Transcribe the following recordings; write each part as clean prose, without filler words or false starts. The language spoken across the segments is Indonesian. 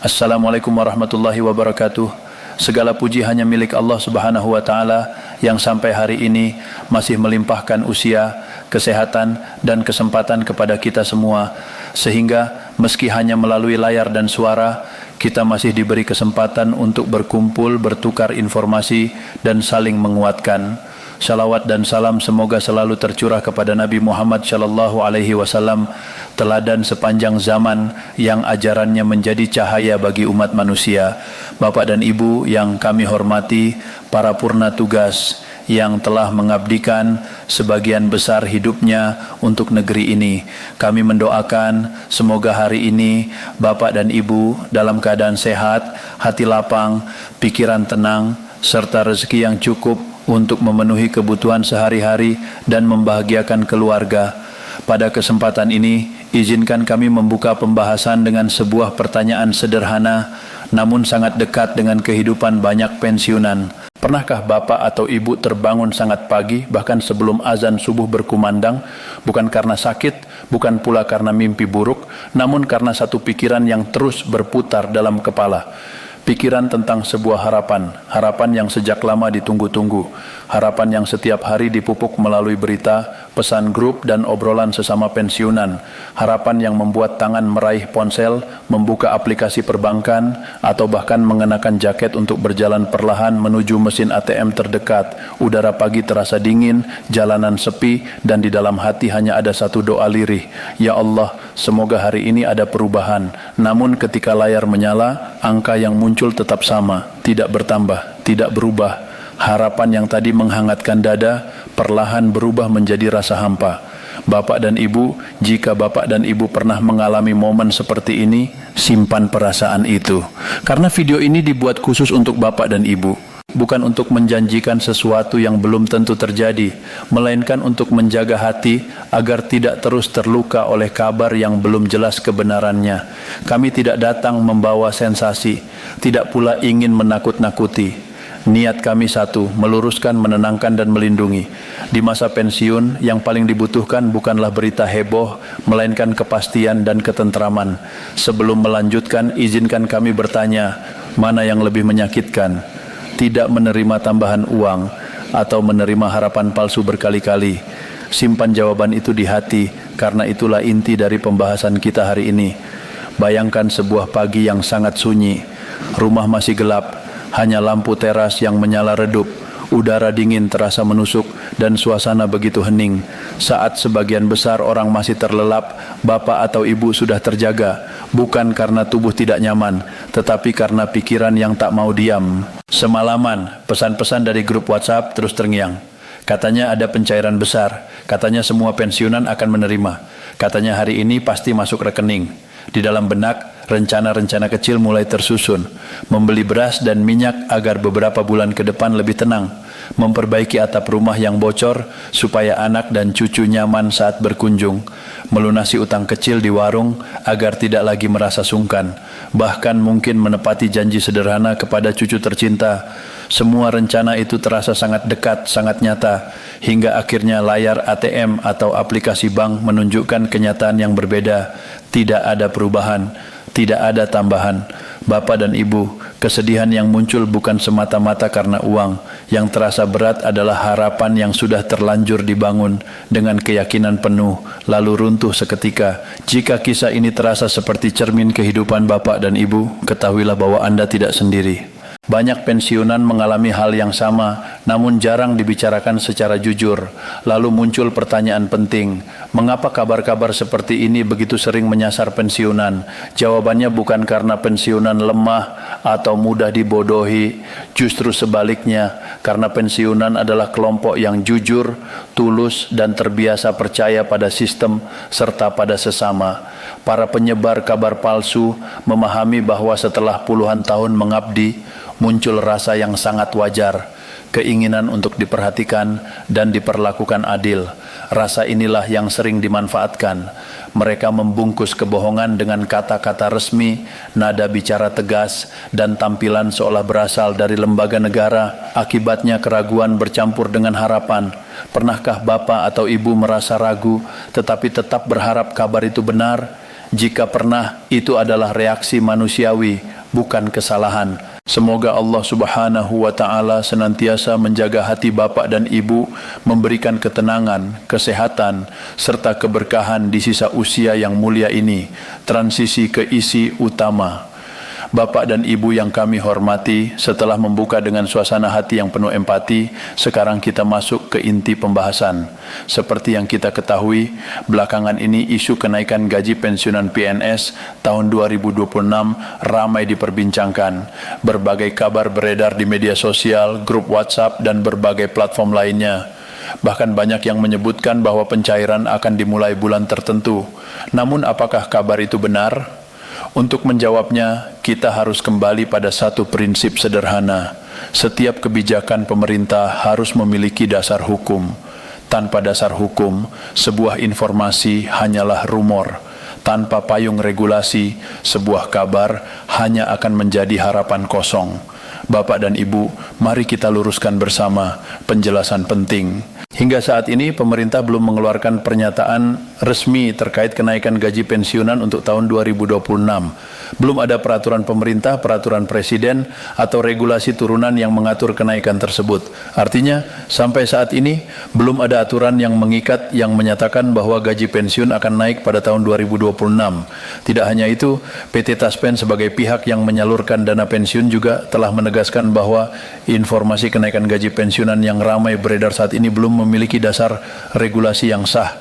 Assalamualaikum warahmatullahi wabarakatuh. Segala puji hanya milik Allah Subhanahu wa Ta'ala yang sampai hari ini masih melimpahkan usia, kesehatan, dan kesempatan kepada kita semua, sehingga meski hanya melalui layar dan suara, kita masih diberi kesempatan untuk berkumpul, bertukar informasi, dan saling menguatkan. Salawat dan salam semoga selalu tercurah kepada Nabi Muhammad sallallahu alaihi wasallam, teladan sepanjang zaman yang ajarannya menjadi cahaya bagi umat manusia. Bapak dan Ibu yang kami hormati, para purna tugas yang telah mengabdikan sebagian besar hidupnya untuk negeri ini. Kami mendoakan semoga hari ini Bapak dan Ibu dalam keadaan sehat, hati lapang, pikiran tenang, serta rezeki yang cukup untuk memenuhi kebutuhan sehari-hari dan membahagiakan keluarga. Pada kesempatan ini, izinkan kami membuka pembahasan dengan sebuah pertanyaan sederhana, namun sangat dekat dengan kehidupan banyak pensiunan. Pernahkah Bapak atau Ibu terbangun sangat pagi, bahkan sebelum azan subuh berkumandang, bukan karena sakit, bukan pula karena mimpi buruk, namun karena satu pikiran yang terus berputar dalam kepala? Pikiran tentang sebuah harapan yang sejak lama ditunggu-tunggu, harapan yang setiap hari dipupuk melalui berita, pesan grup, dan obrolan sesama pensiunan, harapan yang membuat tangan meraih ponsel, membuka aplikasi perbankan, atau bahkan mengenakan jaket untuk berjalan perlahan menuju mesin ATM terdekat. Udara pagi terasa dingin, jalanan sepi, dan di dalam hati hanya ada satu doa lirih, ya Allah, semoga hari ini ada perubahan. Namun ketika layar menyala, angka yang muncul tetap sama, tidak bertambah, tidak berubah. Harapan yang tadi menghangatkan dada perlahan berubah menjadi rasa hampa. Bapak dan Ibu, jika Bapak dan Ibu pernah mengalami momen seperti ini, simpan perasaan itu. Karena video ini dibuat khusus untuk Bapak dan Ibu, bukan untuk menjanjikan sesuatu yang belum tentu terjadi, melainkan untuk menjaga hati agar tidak terus terluka oleh kabar yang belum jelas kebenarannya. Kami tidak datang membawa sensasi, tidak pula ingin menakut-nakuti. Niat kami satu, meluruskan, menenangkan, dan melindungi. Di masa pensiun, yang paling dibutuhkan bukanlah berita heboh, melainkan kepastian dan ketentraman. Sebelum melanjutkan, izinkan kami bertanya, mana yang lebih menyakitkan? Tidak menerima tambahan uang atau menerima harapan palsu berkali-kali? Simpan jawaban itu di hati, karena itulah inti dari pembahasan kita hari ini. Bayangkan sebuah pagi yang sangat sunyi, rumah masih gelap, hanya lampu teras yang menyala redup, udara dingin terasa menusuk, dan suasana begitu hening. Saat sebagian besar orang masih terlelap, Bapak atau Ibu sudah terjaga, bukan karena tubuh tidak nyaman, tetapi karena pikiran yang tak mau diam. Semalaman, pesan-pesan dari grup WhatsApp terus terngiang. Katanya ada pencairan besar, katanya semua pensiunan akan menerima, katanya hari ini pasti masuk rekening. Di dalam benak, rencana-rencana kecil mulai tersusun. Membeli beras dan minyak agar beberapa bulan ke depan lebih tenang. Memperbaiki atap rumah yang bocor supaya anak dan cucu nyaman saat berkunjung. Melunasi utang kecil di warung agar tidak lagi merasa sungkan. Bahkan mungkin menepati janji sederhana kepada cucu tercinta. Semua rencana itu terasa sangat dekat, sangat nyata. Hingga akhirnya layar ATM atau aplikasi bank menunjukkan kenyataan yang berbeda. Tidak ada perubahan, tidak ada tambahan. Bapak dan Ibu, kesedihan yang muncul bukan semata-mata karena uang. Yang terasa berat adalah harapan yang sudah terlanjur dibangun dengan keyakinan penuh, lalu runtuh seketika. Jika kisah ini terasa seperti cermin kehidupan Bapak dan Ibu, ketahuilah bahwa Anda tidak sendiri. Banyak pensiunan mengalami hal yang sama, namun jarang dibicarakan secara jujur. Lalu muncul pertanyaan penting, mengapa kabar-kabar seperti ini begitu sering menyasar pensiunan? Jawabannya bukan karena pensiunan lemah atau mudah dibodohi, justru sebaliknya, karena pensiunan adalah kelompok yang jujur, tulus, dan terbiasa percaya pada sistem serta pada sesama. Para penyebar kabar palsu memahami bahwa setelah puluhan tahun mengabdi, muncul rasa yang sangat wajar, keinginan untuk diperhatikan dan diperlakukan adil. Rasa inilah yang sering dimanfaatkan. Mereka membungkus kebohongan dengan kata-kata resmi, nada bicara tegas, dan tampilan seolah berasal dari lembaga negara. Akibatnya keraguan bercampur dengan harapan. Pernahkah Bapak atau Ibu merasa ragu, tetapi tetap berharap kabar itu benar? Jika pernah, itu adalah reaksi manusiawi, bukan kesalahan. Semoga Allah Subhanahu wa Ta'ala senantiasa menjaga hati bapak dan ibu, memberikan ketenangan, kesehatan, serta keberkahan di sisa usia yang mulia ini. Transisi ke isi utama. Bapak dan Ibu yang kami hormati, setelah membuka dengan suasana hati yang penuh empati, sekarang kita masuk ke inti pembahasan. Seperti yang kita ketahui, belakangan ini isu kenaikan gaji pensiunan PNS tahun 2026 ramai diperbincangkan. Berbagai kabar beredar di media sosial, grup WhatsApp, dan berbagai platform lainnya. Bahkan banyak yang menyebutkan bahwa pencairan akan dimulai bulan tertentu. Namun apakah kabar itu benar? Untuk menjawabnya, kita harus kembali pada satu prinsip sederhana. Setiap kebijakan pemerintah harus memiliki dasar hukum. Tanpa dasar hukum, sebuah informasi hanyalah rumor. Tanpa payung regulasi, sebuah kabar hanya akan menjadi harapan kosong. Bapak dan Ibu, mari kita luruskan bersama penjelasan penting. Hingga saat ini pemerintah belum mengeluarkan pernyataan resmi terkait kenaikan gaji pensiunan untuk tahun 2026. Belum ada peraturan pemerintah, peraturan presiden, atau regulasi turunan yang mengatur kenaikan tersebut. Artinya, sampai saat ini belum ada aturan yang mengikat yang menyatakan bahwa gaji pensiun akan naik pada tahun 2026. Tidak hanya itu, PT Taspen sebagai pihak yang menyalurkan dana pensiun juga telah menegaskan bahwa informasi kenaikan gaji pensiunan yang ramai beredar saat ini belum memiliki dasar regulasi yang sah.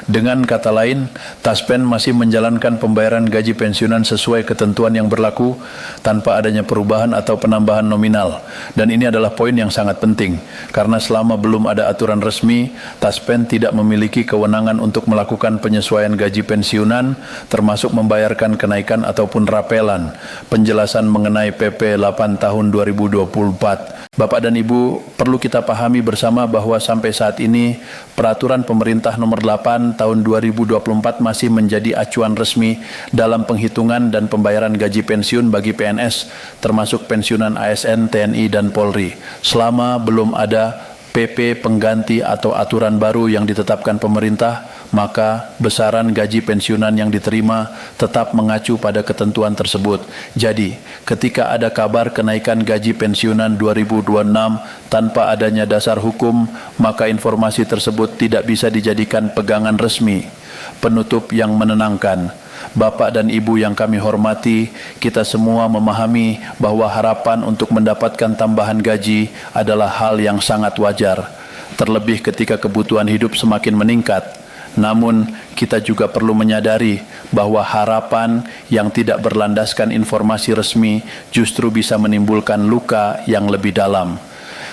Dengan kata lain, Taspen masih menjalankan pembayaran gaji pensiunan sesuai ketentuan yang berlaku tanpa adanya perubahan atau penambahan nominal. Dan ini adalah poin yang sangat penting, karena selama belum ada aturan resmi, Taspen tidak memiliki kewenangan untuk melakukan penyesuaian gaji pensiunan, termasuk membayarkan kenaikan ataupun rapelan. Penjelasan mengenai PP 8 tahun 2024. Bapak dan Ibu, perlu kita pahami bersama bahwa sampai saat ini peraturan pemerintah nomor 8 tahun 2024 masih menjadi acuan resmi dalam penghitungan dan pembayaran gaji pensiun bagi PNS, termasuk pensiunan ASN, TNI, dan Polri. Selama belum ada PP pengganti atau aturan baru yang ditetapkan pemerintah, maka besaran gaji pensiunan yang diterima tetap mengacu pada ketentuan tersebut. Jadi, ketika ada kabar kenaikan gaji pensiunan 2026 tanpa adanya dasar hukum, maka informasi tersebut tidak bisa dijadikan pegangan resmi. Penutup yang menenangkan. Bapak dan Ibu yang kami hormati, kita semua memahami bahwa harapan untuk mendapatkan tambahan gaji adalah hal yang sangat wajar, terlebih ketika kebutuhan hidup semakin meningkat. Namun, kita juga perlu menyadari bahwa harapan yang tidak berlandaskan informasi resmi justru bisa menimbulkan luka yang lebih dalam.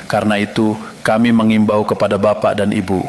Karena itu, kami mengimbau kepada Bapak dan Ibu,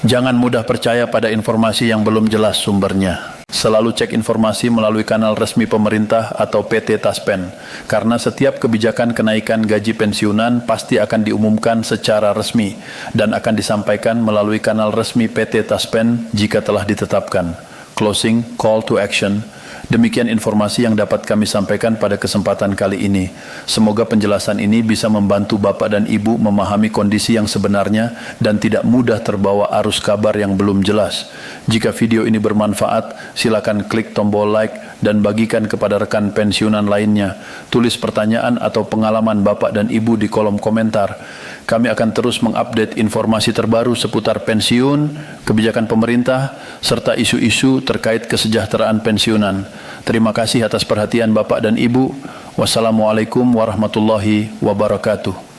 jangan mudah percaya pada informasi yang belum jelas sumbernya. Selalu cek informasi melalui kanal resmi pemerintah atau PT Taspen, karena setiap kebijakan kenaikan gaji pensiunan pasti akan diumumkan secara resmi dan akan disampaikan melalui kanal resmi PT Taspen jika telah ditetapkan. Closing call to action. Demikian informasi yang dapat kami sampaikan pada kesempatan kali ini. Semoga penjelasan ini bisa membantu Bapak dan Ibu memahami kondisi yang sebenarnya dan tidak mudah terbawa arus kabar yang belum jelas. Jika video ini bermanfaat, silakan klik tombol like dan bagikan kepada rekan pensiunan lainnya. Tulis pertanyaan atau pengalaman Bapak dan Ibu di kolom komentar. Kami akan terus mengupdate informasi terbaru seputar pensiun, kebijakan pemerintah, serta isu-isu terkait kesejahteraan pensiunan. Terima kasih atas perhatian Bapak dan Ibu. Wassalamualaikum warahmatullahi wabarakatuh.